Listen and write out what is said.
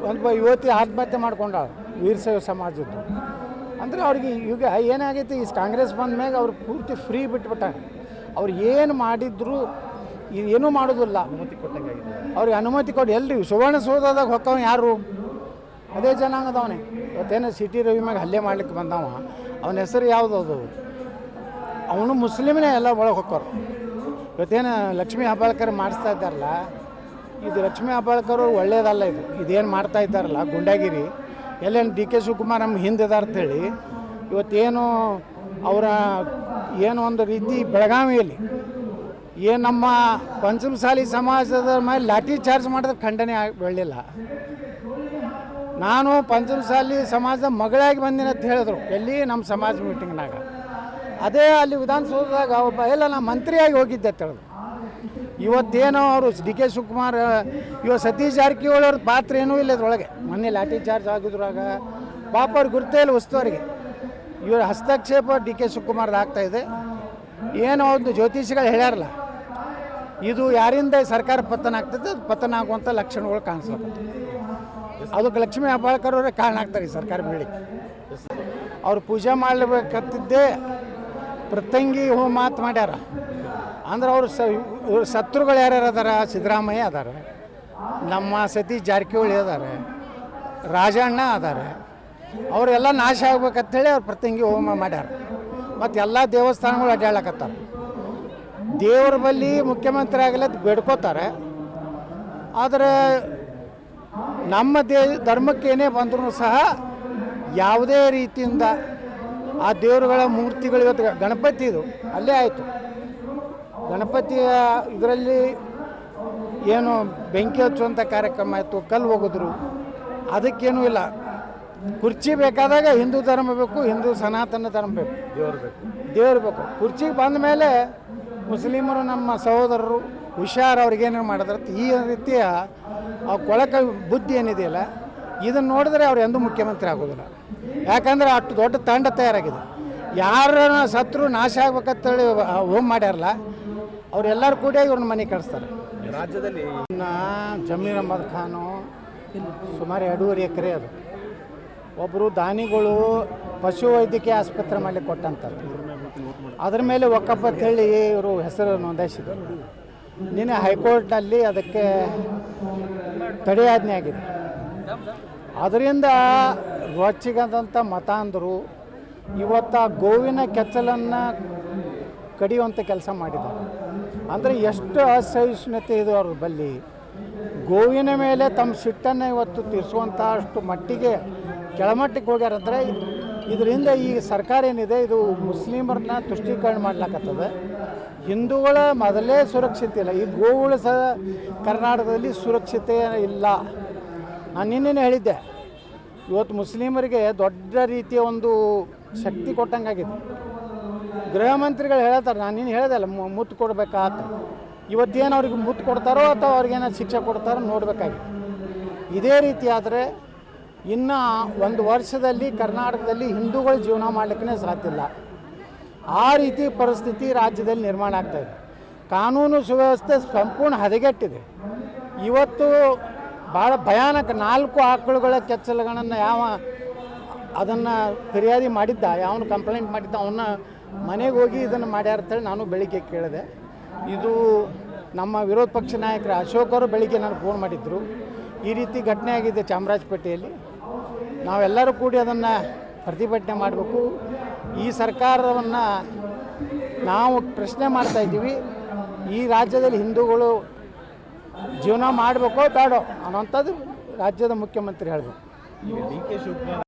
ಒಂದು ಯುವತಿ ಆತ್ಮಹತ್ಯೆ ಮಾಡ್ಕೊಂಡಾಳ ವೀರಶೈವ ಸಮಾಜದ್ದು. ಅಂದರೆ ಅವ್ರಿಗೆ ಈಗ ಏನಾಗೈತಿ, ಈ ಕಾಂಗ್ರೆಸ್ ಬಂದ ಮ್ಯಾಗ ಅವ್ರು ಪೂರ್ತಿ ಫ್ರೀ ಬಿಟ್ಬಿಟ್ಟಾರೆ. ಅವ್ರು ಏನು ಮಾಡಿದ್ರು ಏನೂ ಮಾಡೋದಿಲ್ಲ, ಅವ್ರಿಗೆ ಅನುಮತಿ ಕೊಟ್ಟು. ಎಲ್ರಿ ಸುವರ್ಣಸೌಧದಾಗ ಹೊಕ್ಕವ ಯಾರು? ಅದೇ ಜನಾಂಗದವನೇ. ಇವತ್ತೇನು ಸಿಟಿ ರವಿ ಮ್ಯಾಗ ಹಲ್ಲೆ ಮಾಡ್ಲಿಕ್ಕೆ ಬಂದವ, ಅವನ ಹೆಸರು ಯಾವುದು? ಅದು ಅವನು ಮುಸ್ಲಿಮ್ನೇ ಎಲ್ಲ ಒಳಗೆ ಹೊಕ್ಕೋರು. ಇವತ್ತೇನು ಲಕ್ಷ್ಮೀ ಹೆಬ್ಬಾಳ್ಕರ್ ಮಾಡಿಸ್ತಾ ಇದ್ದಾರಲ್ಲ, ಇದು ಲಕ್ಷ್ಮೀ ಹೆಬ್ಬಾಳ್ಕರ್ ಒಳ್ಳೇದಲ್ಲ. ಇದೇನು ಮಾಡ್ತಾ ಇದ್ದಾರಲ್ಲ ಗುಂಡಾಗಿರಿ, ಎಲ್ಲೇನು ಡಿ ಕೆ ಶಿವಕುಮಾರ್ ನಮ್ಮ ಹಿಂದಿದ್ದಾರೆ ಅಂತೇಳಿ ಇವತ್ತೇನು ಅವರ ಏನು ಒಂದು ರೀತಿ ಬೆಳಗಾವಿಯಲ್ಲಿ ಏನು ನಮ್ಮ ಪಂಚಮಸಾಲಿ ಸಮಾಜದ ಮೇಲೆ ಲಾಠಿ ಚಾರ್ಜ್ ಮಾಡಿದ್ರೆ ಖಂಡನೆ ಬೆಳಲಿಲ್ಲ. ನಾನು ಪಂಚಮಸಾಲಿ ಸಮಾಜದ ಮಗಳಾಗಿ ಬಂದಿನ ಅಂತ ಹೇಳಿದ್ರು ಎಲ್ಲಿ ನಮ್ಮ ಸಮಾಜ ಮೀಟಿಂಗ್ನಾಗ. ಅದೇ ಅಲ್ಲಿ ವಿಧಾನಸೌಧದಾಗ ಒಬ್ಬ ಎಲ್ಲ ನಾ ಮಂತ್ರಿಯಾಗಿ ಹೋಗಿದ್ದೆ ಅಂತ ಹೇಳಿದ್ರು. ಇವತ್ತೇನೋ ಅವರು ಡಿ ಕೆ ಶಿವಕುಮಾರ್ ಸತೀಶ್ ಜಾರಕಿಹೊಳಿ ಅವ್ರ ಪಾತ್ರ ಏನೂ ಇಲ್ಲ ಇದ್ರೊಳಗೆ. ಮೊನ್ನೆ ಲಾಠಿ ಚಾರ್ಜ್ ಆಗಿದ್ರಾಗ ಪಾಪ ಅವ್ರಿಗೆ ಗುರ್ತೇ ಇಲ್ಲ ವಸ್ತುವರಿಗೆ. ಇವ್ರ ಹಸ್ತಕ್ಷೇಪ ಡಿ ಕೆ ಶಿವಕುಮಾರ್ದು ಆಗ್ತಾಯಿದೆ. ಏನೋ ಒಂದು ಜ್ಯೋತಿಷಿಗಳು ಹೇಳ್ಯಾರಲ್ಲ, ಇದು ಯಾರಿಂದ ಸರ್ಕಾರ ಪತನ ಆಗ್ತದೆ, ಅದು ಪತನ ಆಗುವಂಥ ಲಕ್ಷಣಗಳು ಕಾಣಿಸ್ಲತ್ತವೆ. ಅದಕ್ಕೆ ಲಕ್ಷ್ಮೀ ಹೆಬ್ಬಾಳ್ಕರ್ ಅವರೇ ಕಾರಣ ಆಗ್ತಾರೆ ಈ ಸರ್ಕಾರ ಬೀಳಿಕ್ಕೆ. ಅವ್ರು ಪೂಜೆ ಮಾಡಬೇಕಂತಿದ್ದೇ ಪ್ರತಂಗಿ ಹೋಮ ಮಾತು ಮಾಡ್ಯಾರ. ಅಂದ್ರೆ ಅವರು ಶತ್ರುಗಳು ಯಾರ್ಯಾರು ಅದಾರ? ಸಿದ್ದರಾಮಯ್ಯ ಅದಾರೆ, ನಮ್ಮ ಸತೀಶ್ ಜಾರಕಿಹೊಳಿ ಅದಾರೆ, ರಾಜಣ್ಣ ಅದಾರೆ. ಅವರೆಲ್ಲ ನಾಶ ಆಗ್ಬೇಕಂತೇಳಿ ಅವ್ರು ಪ್ರತಂಗಿ ಹೋಮ ಮಾಡ್ಯಾರ. ಮತ್ತು ಎಲ್ಲ ದೇವಸ್ಥಾನಗಳು ಅಡ್ಡಾಡಕತ್ತಾರೆ. ದೇವ್ರ ಬಳಿ ಮುಖ್ಯಮಂತ್ರಿ ಆಗಲಿ ಬೇಡ್ಕೋತಾರೆ. ಆದರೆ ನಮ್ಮ ಧರ್ಮಕ್ಕೆ ಏನೇ ಬಂದರೂ ಸಹ ಯಾವುದೇ ರೀತಿಯಿಂದ ಆ ದೇವರುಗಳ ಮೂರ್ತಿಗಳು, ಇವತ್ತು ಗಣಪತಿ ಇದು ಅಲ್ಲೇ ಆಯಿತು. ಗಣಪತಿಯ ಇದರಲ್ಲಿ ಏನು ಬೆಂಕಿ ಹಚ್ಚುವಂಥ ಕಾರ್ಯಕ್ರಮ ಆಯಿತು, ಕಲ್ಲು ಹೋಗಿದ್ರು, ಅದಕ್ಕೇನೂ ಇಲ್ಲ. ಕುರ್ಚಿ ಬೇಕಾದಾಗ ಹಿಂದೂ ಧರ್ಮ ಬೇಕು, ಹಿಂದೂ ಸನಾತನ ಧರ್ಮ ಬೇಕು, ದೇವರು ಬೇಕು. ಕುರ್ಚಿಗೆ ಬಂದ ಮೇಲೆ ಮುಸ್ಲಿಮರು ನಮ್ಮ ಸಹೋದರರು ಹುಷಾರು, ಅವ್ರಿಗೇನೇನು ಮಾಡಿದ್ರೆ ಈ ರೀತಿಯ ಕೊಳಕ ಬುದ್ಧಿ ಏನಿದೆಯಲ್ಲ, ಇದನ್ನು ನೋಡಿದ್ರೆ ಅವ್ರು ಎಂದೂ ಮುಖ್ಯಮಂತ್ರಿ ಆಗೋದಿಲ್ಲ. ಯಾಕಂದರೆ ಅಷ್ಟು ದೊಡ್ಡ ತಂಡ ತಯಾರಾಗಿದೆ. ಯಾರನ್ನ ಸತ್ರು ನಾಶ ಆಗ್ಬೇಕಂತೇಳಿ ಹೋಮ್ ಮಾಡ್ಯಾರಲ್ಲ, ಅವರೆಲ್ಲರೂ ಕೂಡ ಇವ್ರನ್ನ ಮನೆ ಕಳಿಸ್ತಾರೆ. ರಾಜ್ಯದಲ್ಲಿ ಜಮೀರ್ ಅಹಮದ್ ಖಾನು ಸುಮಾರು 2.5 ಎಕರೆ ಅದು. ಒಬ್ಬರು ದಾನಿಗಳು ಪಶು ವೈದ್ಯಕೀಯ ಆಸ್ಪತ್ರೆ ಮಾಡಲಿಕ್ಕೆ ಕೊಟ್ಟಂತಾರೆ. ಅದ್ರ ಮೇಲೆ ಒಕ್ಕಪ್ಪ ಹೇಳಿ ಇವರು ಹೆಸರು ನೋಂದಾಯಿಸಿದರು. ನಿನ್ನೆ ಹೈಕೋರ್ಟ್ನಲ್ಲಿ ಅದಕ್ಕೆ ತಡೆಯಾಜ್ಞೆ ಆಗಿದೆ. ಅದರಿಂದ ರೊಚ್ಚಿಗದಂಥ ಮತಾಂಧರು ಇವತ್ತು ಗೋವಿನ ಕೆಚ್ಚಲನ್ನು ಕಡಿಯುವಂಥ ಕೆಲಸ ಮಾಡಿದ್ದಾರೆ. ಅಂದರೆ ಎಷ್ಟು ಅಸಹಿಷ್ಣುತೆ ಇದು ಅವ್ರ ಬಳಿ. ಗೋವಿನ ಮೇಲೆ ತಮ್ಮ ಸಿಟ್ಟನ್ನು ಇವತ್ತು ತೀರಿಸುವಂಥ ಅಷ್ಟು ಮಟ್ಟಿಗೆ ಕೆಳಮಟ್ಟಕ್ಕೆ ಹೋಗ್ಯಾರಂದರೆ ಇದರಿಂದ ಈ ಸರ್ಕಾರ ಏನಿದೆ ಇದು ಮುಸ್ಲಿಮರನ್ನ ತುಷ್ಟೀಕರಣ ಮಾಡ್ಲಿಕ್ಕತ್ತದ. ಹಿಂದೂಗಳ ಮೊದಲೇ ಸುರಕ್ಷತೆ ಇಲ್ಲ, ಈ ಗೋವುಗಳು ಸಹ ಕರ್ನಾಟಕದಲ್ಲಿ ಸುರಕ್ಷತೆ ಇಲ್ಲ. ನಾನು ನಿನ್ನೆ ಹೇಳಿದ್ದೆ, ಇವತ್ತು ಮುಸ್ಲಿಮರಿಗೆ ದೊಡ್ಡ ರೀತಿಯ ಒಂದು ಶಕ್ತಿ ಕೊಟ್ಟಂಗಾಗಿದೆ. ಗೃಹ ಮಂತ್ರಿಗಳು ಹೇಳ್ತಾರೆ, ನಾನು ನೀನು ಹೇಳ್ದಲ್ಲ ಮುತ್ತು ಕೊಡಬೇಕಾತ. ಇವತ್ತೇನು ಅವ್ರಿಗೆ ಮುತ್ತು ಕೊಡ್ತಾರೋ ಅಥವಾ ಅವ್ರಿಗೇನೋ ಶಿಕ್ಷೆ ಕೊಡ್ತಾರೋ ನೋಡಬೇಕಾಗಿದೆ. ಇದೇ ರೀತಿ ಆದರೆ ಇನ್ನು 1 ವರ್ಷದಲ್ಲಿ ಕರ್ನಾಟಕದಲ್ಲಿ ಹಿಂದೂಗಳು ಜೀವನ ಮಾಡಲಿಕ್ಕೆ ಸಾಧ್ಯ ಇಲ್ಲ. ಆ ರೀತಿ ಪರಿಸ್ಥಿತಿ ರಾಜ್ಯದಲ್ಲಿ ನಿರ್ಮಾಣ ಆಗ್ತಾಯಿದೆ. ಕಾನೂನು ಸುವ್ಯವಸ್ಥೆ ಸಂಪೂರ್ಣ ಹದಗೆಟ್ಟಿದೆ. ಇವತ್ತು ಭಾಳ ಭಯಾನಕ 4 ಆಕಳುಗಳ ಕೆಚ್ಚಲುಗಳನ್ನು ಅದನ್ನು ಫಿರ್ಯಾದಿ ಮಾಡಿದ್ದ, ಯಾವನು ಕಂಪ್ಲೇಂಟ್ ಮಾಡಿದ್ದ ಅವನ್ನ ಮನೆಗೆ ಹೋಗಿ ಇದನ್ನು ಮಾಡ್ಯಾರ ಅಂತೇಳಿ ನಾನು ಬೆಳಿಗ್ಗೆ ಕೇಳಿದೆ. ಇದು ನಮ್ಮ ವಿರೋಧ ಪಕ್ಷ ನಾಯಕರು ಅಶೋಕ್ ಅವರು ಬೆಳಿಗ್ಗೆ ನಾನು ಫೋನ್ ಮಾಡಿದ್ರು. ಈ ರೀತಿ ಘಟನೆ ಆಗಿದೆ ಚಾಮರಾಜಪೇಟೆಯಲ್ಲಿ. ನಾವೆಲ್ಲರೂ ಕೂಡಿ ಅದನ್ನು ಪ್ರತಿಭಟನೆ ಮಾಡಬೇಕು. ಈ ಸರ್ಕಾರವನ್ನು ನಾವು ಪ್ರಶ್ನೆ ಮಾಡ್ತಾಯಿದ್ದೀವಿ, ಈ ರಾಜ್ಯದಲ್ಲಿ ಹಿಂದೂಗಳು ಜೀವನ ಮಾಡಬೇಕೋ ಬೇಡೋ ಅನ್ನೋಂಥದ್ದು ರಾಜ್ಯದ ಮುಖ್ಯಮಂತ್ರಿ ಹೇಳಬೇಕು. D K Shivakumar